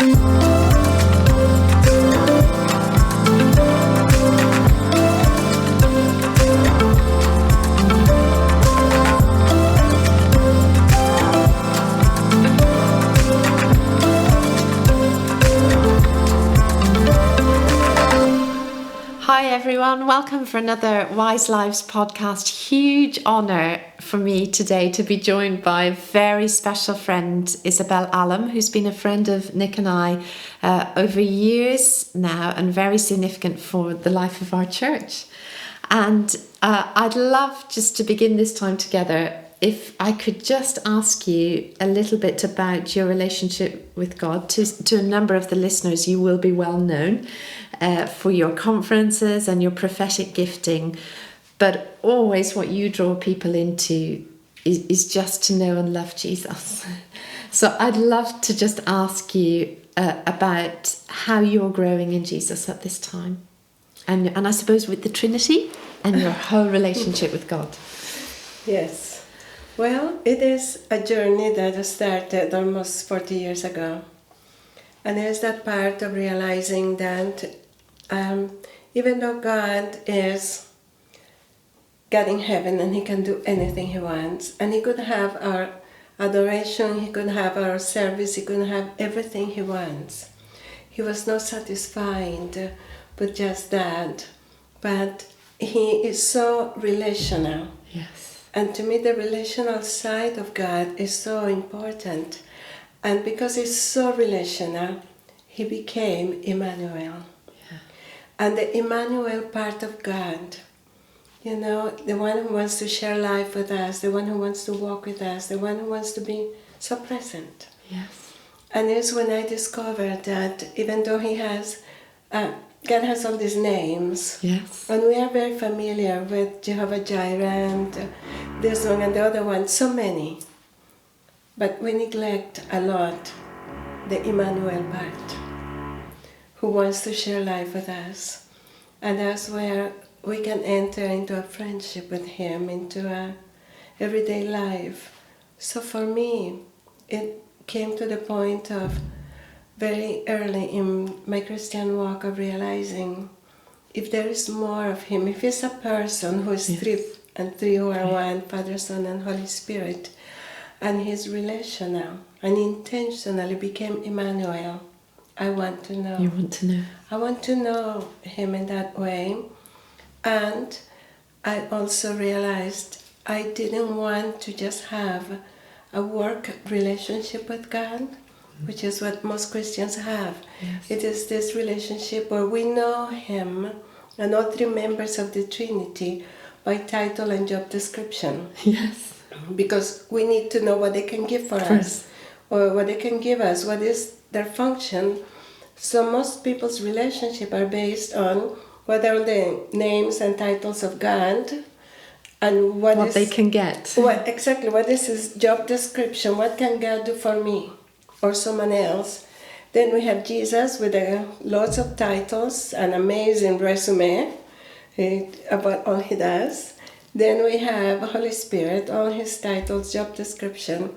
Hi everyone, welcome for another Wise Lives podcast. Huge honour for me today to be joined by a very special friend, Isabel Allum, who's been a friend of Nick and I over years now and very significant for the life of our church. And I'd love just to begin this time together if I could just ask you a little bit about your relationship with God. To a number of the listeners, you will be well known for your conferences and your prophetic gifting, but always what you draw people into is just to know and love Jesus. So I'd love to just ask you about how you're growing in Jesus at this time, and I suppose with the Trinity and your whole relationship with God. Yes. Well, it is a journey that started almost 40 years ago. And there's that part of realizing that even though God is God in heaven and He can do anything He wants, and He could have our adoration, He could have our service, He could have everything He wants. He was not satisfied with just that, but He is so relational. Yes. And to me, the relational side of God is so important. And because He's so relational, He became Emmanuel. Yeah. And the Emmanuel part of God, you know, the one who wants to share life with us, the one who wants to walk with us, the one who wants to be so present. Yes. And it's when I discovered that even though He has, God has all these names. Yes. And we are very familiar with Jehovah Jireh and this one and the other one, so many. But we neglect a lot the Emmanuel part, who wants to share life with us. And that's where we can enter into a friendship with Him, into a everyday life. So for me, it came to the point of very early in my Christian walk of realizing if there is more of Him, if He's a person who is Yes. three and three who are one, Father, Son, and Holy Spirit, and He's relational and intentionally became Emmanuel, I want to know. You want to know. I want to know Him in that way. And I also realized I didn't want to just have a work relationship with God, which is what most Christians have. Yes. It is this relationship where we know Him and all three members of the Trinity by title and job description. Yes. Because we need to know what they can give for us, or what they can give us, what is their function. So most people's relationship are based on what are the names and titles of God, and what they can get. What is His job description? What can God do for me or someone else? Then we have Jesus with lots of titles, an amazing resume about all He does. Then we have Holy Spirit, all His titles, job description.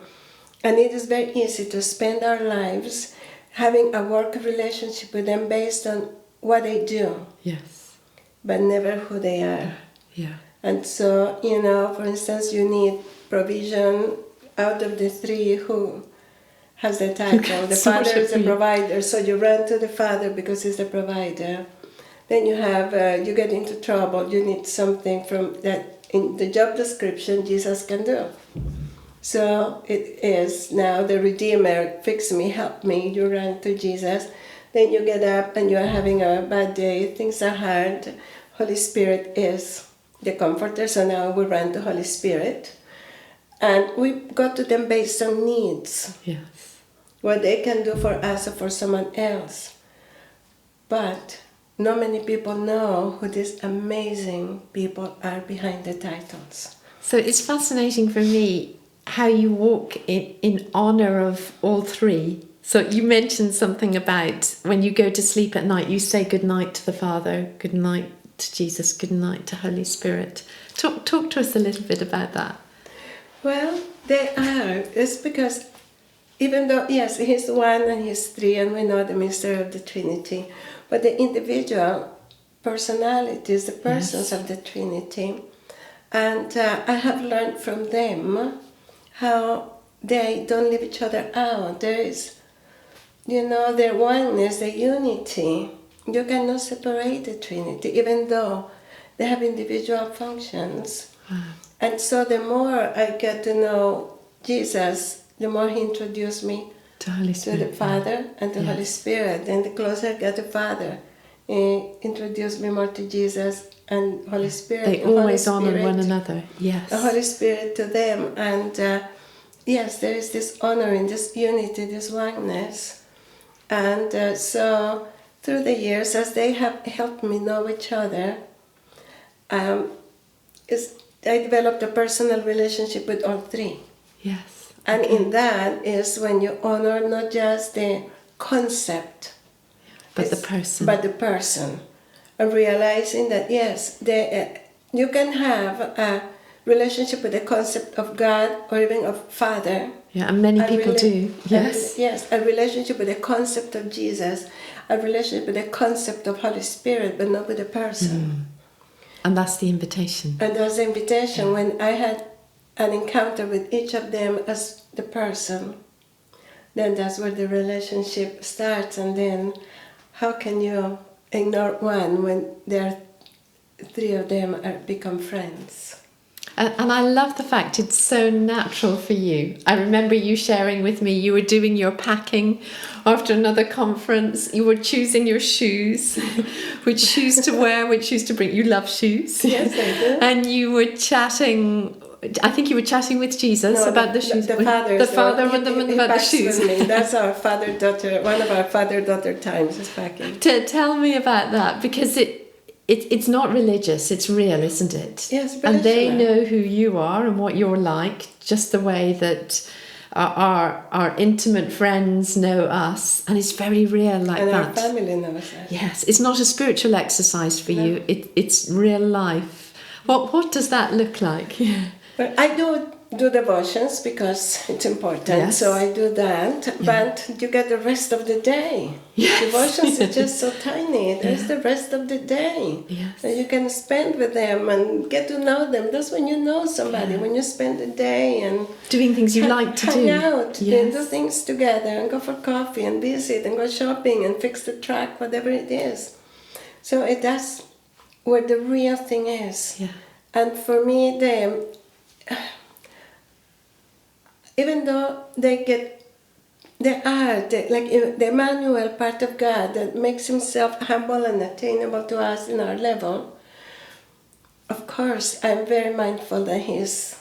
And it is very easy to spend our lives having a work relationship with them based on what they do. Yes. But never who they are. Yeah. And so, you know, for instance, you need provision out of the three who has the title. The Father is the provider, so you run to the Father because He's the provider. Then you have, you get into trouble, you need something from that in the job description Jesus can do. So it is now the Redeemer, fix me, help me, you run to Jesus. Then you get up and you are having a bad day, things are hard. Holy Spirit is the comforter, so now we run to Holy Spirit. And we go to them based on needs. Yes. What they can do for us or for someone else. But not many people know who these amazing people are behind the titles. So it's fascinating for me how you walk in honor of all three. So you mentioned something about when you go to sleep at night, you say good night to the Father, good night to Jesus, good night to Holy Spirit. Talk to us a little bit about that. Well, they are. It's because even though, yes, he's one and he's three, and we know the mystery of the Trinity, but the individual personalities, the persons of the Trinity, and I have learned from them how they don't leave each other out. There is, their oneness, the unity. You cannot separate the Trinity, even though they have individual functions. And so the more I get to know Jesus, the more he introduced me to the Father and the Holy Spirit. And the closer I get to Father, he introduced me more to Jesus and Holy Spirit. They always honor one another, yes. The Holy Spirit to them. And yes, there is this honoring, this unity, this oneness. And so through the years, as they have helped me know each other, I developed a personal relationship with all three. Yes. And in that is when you honor not just the concept, but the person. But the person. And realizing that, yes, you can have a relationship with the concept of God or even of Father. Yeah, and many people do. Yes. Yes, a relationship with the concept of Jesus, a relationship with the concept of Holy Spirit, but not with the person. And that's the invitation. And that's the invitation when I had an encounter with each of them as the person. Then that's where the relationship starts. And then how can you ignore one when there are three of them become friends? And I love the fact it's so natural for you. I remember you sharing with me, you were doing your packing after another conference. You were choosing your shoes, which shoes to wear, which shoes to bring. You love shoes. Yes, I do. And you were chatting, I think you were chatting with Jesus about the shoes. The father and about the shoes. With me. That's our father-daughter, one of our father-daughter times is packing. Tell me about that, because it's not religious, it's real, isn't it? Yes, and they know who you are and what you're like, just the way that our intimate friends know us, and it's very real like and that. And our family knows us. Yes, it's not a spiritual exercise for you, it's real life. What does that look like? Well, I do devotions because it's important, so I do that, but you get the rest of the day. Yes. Devotions is just so tiny. There's the rest of the day that you can spend with them and get to know them. That's when you know somebody, when you spend the day and doing things you like to hang do. Out and do things together and go for coffee and visit and go shopping and fix the truck, whatever it is. So that's where the real thing is. Yeah. And for me, even though the Emmanuel part of God that makes himself humble and attainable to us in our level, of course, I'm very mindful that he is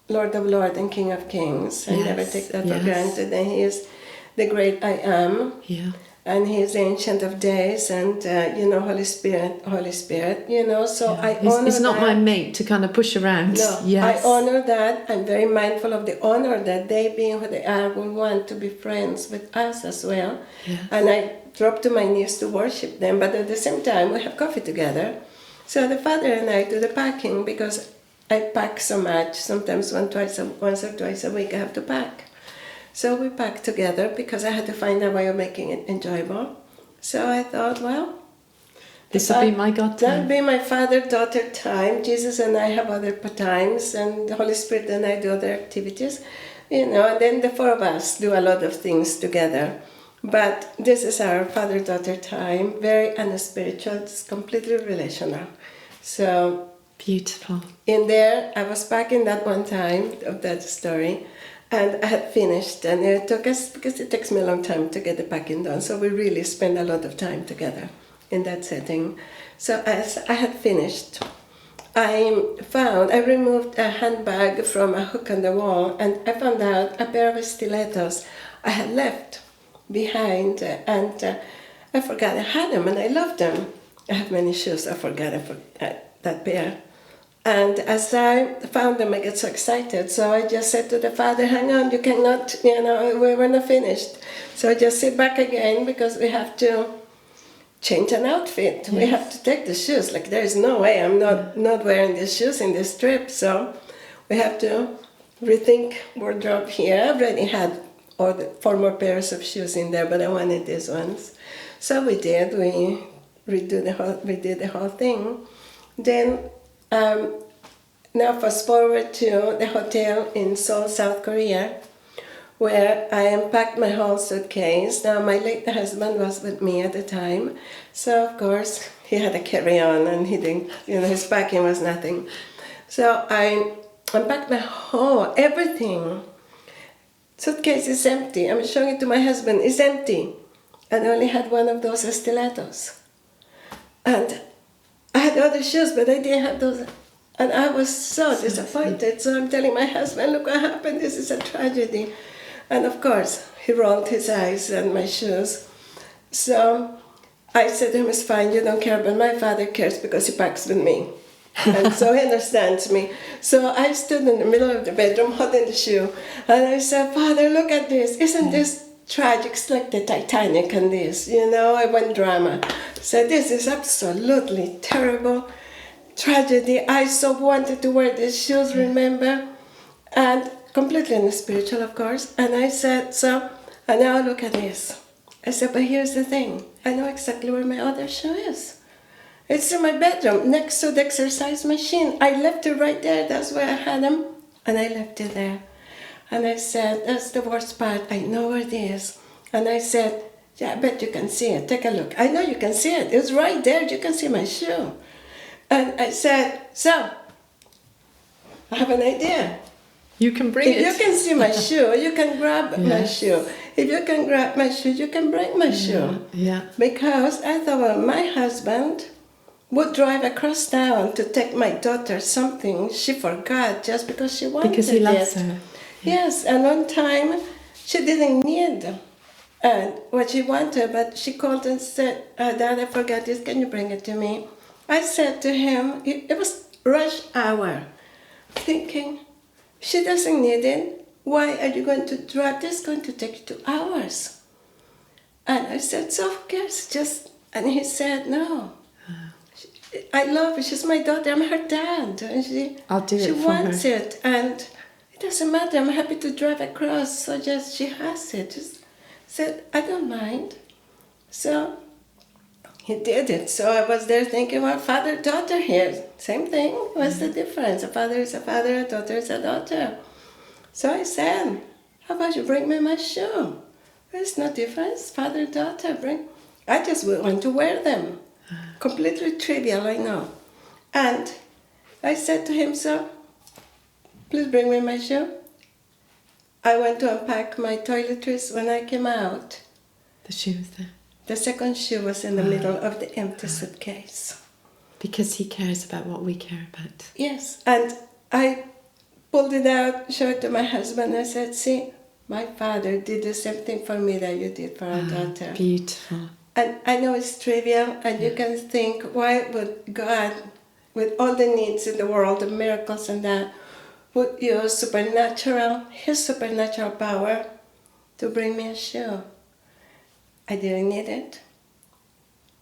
Lord of Lords and King of Kings. I never take that for granted. And he is the great I am. Yeah. And he is the Ancient of Days, and Holy Spirit, so I honor It's not that. my mate to kind of push around. No, yes. I honor that. I'm very mindful of the honor that they, being who they are, will want to be friends with us as well. Yes. And I drop to my knees to worship them, but at the same time, we have coffee together. So the father and I do the packing because I pack so much. Sometimes once or twice a week I have to pack. So we packed together because I had to find a way of making it enjoyable. So I thought, well, this will be my God time. That'll be my father-daughter time. Jesus and I have other times, and the Holy Spirit and I do other activities. And then the four of us do a lot of things together. But this is our father-daughter time, very unspiritual, it's completely relational. So beautiful. In there, I was packing that one time of that story, and I had finished, and it took us, because it takes me a long time to get the packing done, so we really spend a lot of time together in that setting. So as I had finished, I removed a handbag from a hook on the wall, and I found out a pair of stilettos I had left behind, and I forgot I had them, and I loved them. I have many shoes, I forgot that pair. And as I found them, I get so excited. So I just said to the father, hang on, you cannot, we were not finished. So I just sit back again because we have to change an outfit. Yes. We have to take the shoes. Like, there is no way I'm not wearing these shoes in this trip. So we have to rethink wardrobe here. I already had or 4 more pairs of shoes in there, but I wanted these ones. So we did. We did the whole thing. Then now fast forward to the hotel in Seoul, South Korea, where I unpacked my whole suitcase. Now my late husband was with me at the time, so of course he had a carry-on and he didn't, his packing was nothing. So I unpacked my whole, everything. Suitcase is empty. I'm showing it to my husband, it's empty. And I only had one of those stilettos. And I had other shoes, but I didn't have those. And I was so disappointed. So I'm telling my husband, look what happened, this is a tragedy. And of course, he rolled his eyes at my shoes. So I said to him, it's fine, you don't care, but my father cares because he packs with me. And so he understands me. So I stood in the middle of the bedroom holding the shoe. And I said, Father, look at this. Isn't this tragic? It's like the Titanic and this, I went drama. So this is absolutely terrible tragedy. I so wanted to wear these shoes, remember? And completely unspiritual, of course. And I said, and now look at this. I said, but here's the thing. I know exactly where my other shoe is. It's in my bedroom, next to the exercise machine. I left it right there. That's where I had them. And I left it there. And I said, that's the worst part. I know where it is. And I said, yeah, I bet you can see it. Take a look. I know you can see it. It's right there. You can see my shoe. And I said, so, I have an idea. You can bring it. If you can see my shoe, you can grab my shoe. If you can grab my shoe, you can bring my shoe. Yeah. Because I thought, well, my husband would drive across town to take my daughter something she forgot just because she wanted it. Because he loves her. Yeah. Yes, and one time she didn't need what she wanted, but she called and said, Dad, I forgot this, can you bring it to me? I said to him, it was rush hour, thinking, she doesn't need it. Why are you going to drive? This is going to take 2 hours. And I said, so who cares? And he said, no. I love her. She's my daughter. I'm her dad. And I'll do it she for wants her. it. And it doesn't matter. I'm happy to drive across. So she has it. Just said, I don't mind. So he did it. So I was there thinking, well, father-daughter here. Same thing. What's the difference? A father is a father, a daughter is a daughter. So I said, how about you bring me my shoe? There's no difference. Father-daughter, bring. I just want to wear them. Completely trivial, I know. And I said to him, so, please bring me my shoe. I went to unpack my toiletries. When I came out, The shoe was there. the second shoe was in the middle of the empty suitcase. Because he cares about what we care about. Yes, and I pulled it out, showed it to my husband, and I said, see, my father did the same thing for me that you did for our daughter. Beautiful. And I know it's trivial, and you can think, why would God, with all the needs in the world, the miracles and that, would use his supernatural power to bring me a shoe? I didn't need it.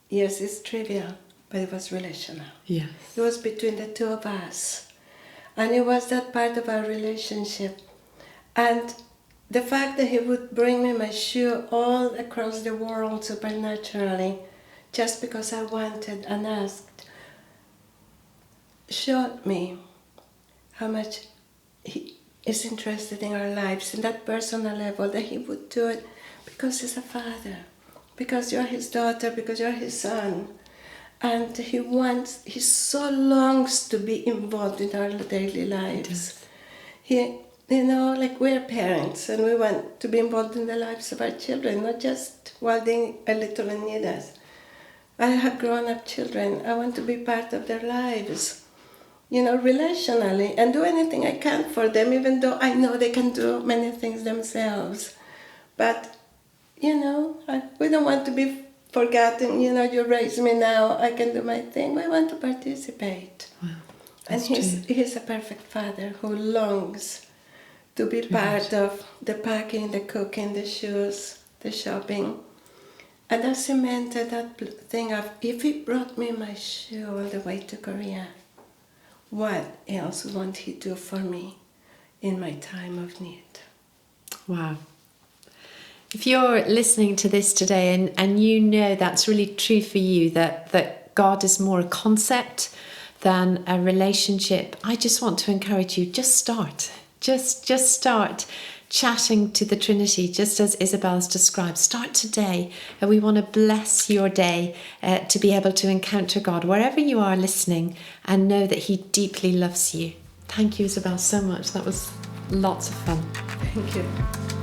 Yes, it's trivial, but it was relational. Yes. It was between the two of us. And it was that part of our relationship. And the fact that he would bring me my shoe all across the world supernaturally, just because I wanted and asked, showed me how much he is interested in our lives, in that personal level, that he would do it because he's a father, because you're his daughter, because you're his son. And he so longs to be involved in our daily lives. Like we're parents and we want to be involved in the lives of our children, not just while they are little and need us. I have grown-up children. I want to be part of their lives, relationally, and do anything I can for them, even though I know they can do many things themselves. But, we don't want to be forgotten. You raise me now, I can do my thing. We want to participate. Wow, and he's a perfect father who longs to be part of the packing, the cooking, the shoes, the shopping. And that cemented that thing of, if he brought me my shoe all the way to Korea, what else won't he do for me in my time of need? Wow. If you're listening to this today and you know that's really true for you, that God is more a concept than a relationship, I just want to encourage you, just start. Just start chatting to the Trinity, just as Isabel's described. Start today. And we want to bless your day to be able to encounter God wherever you are listening, and know that he deeply loves you. Thank you, Isabel, so much. That was lots of fun. Thank you.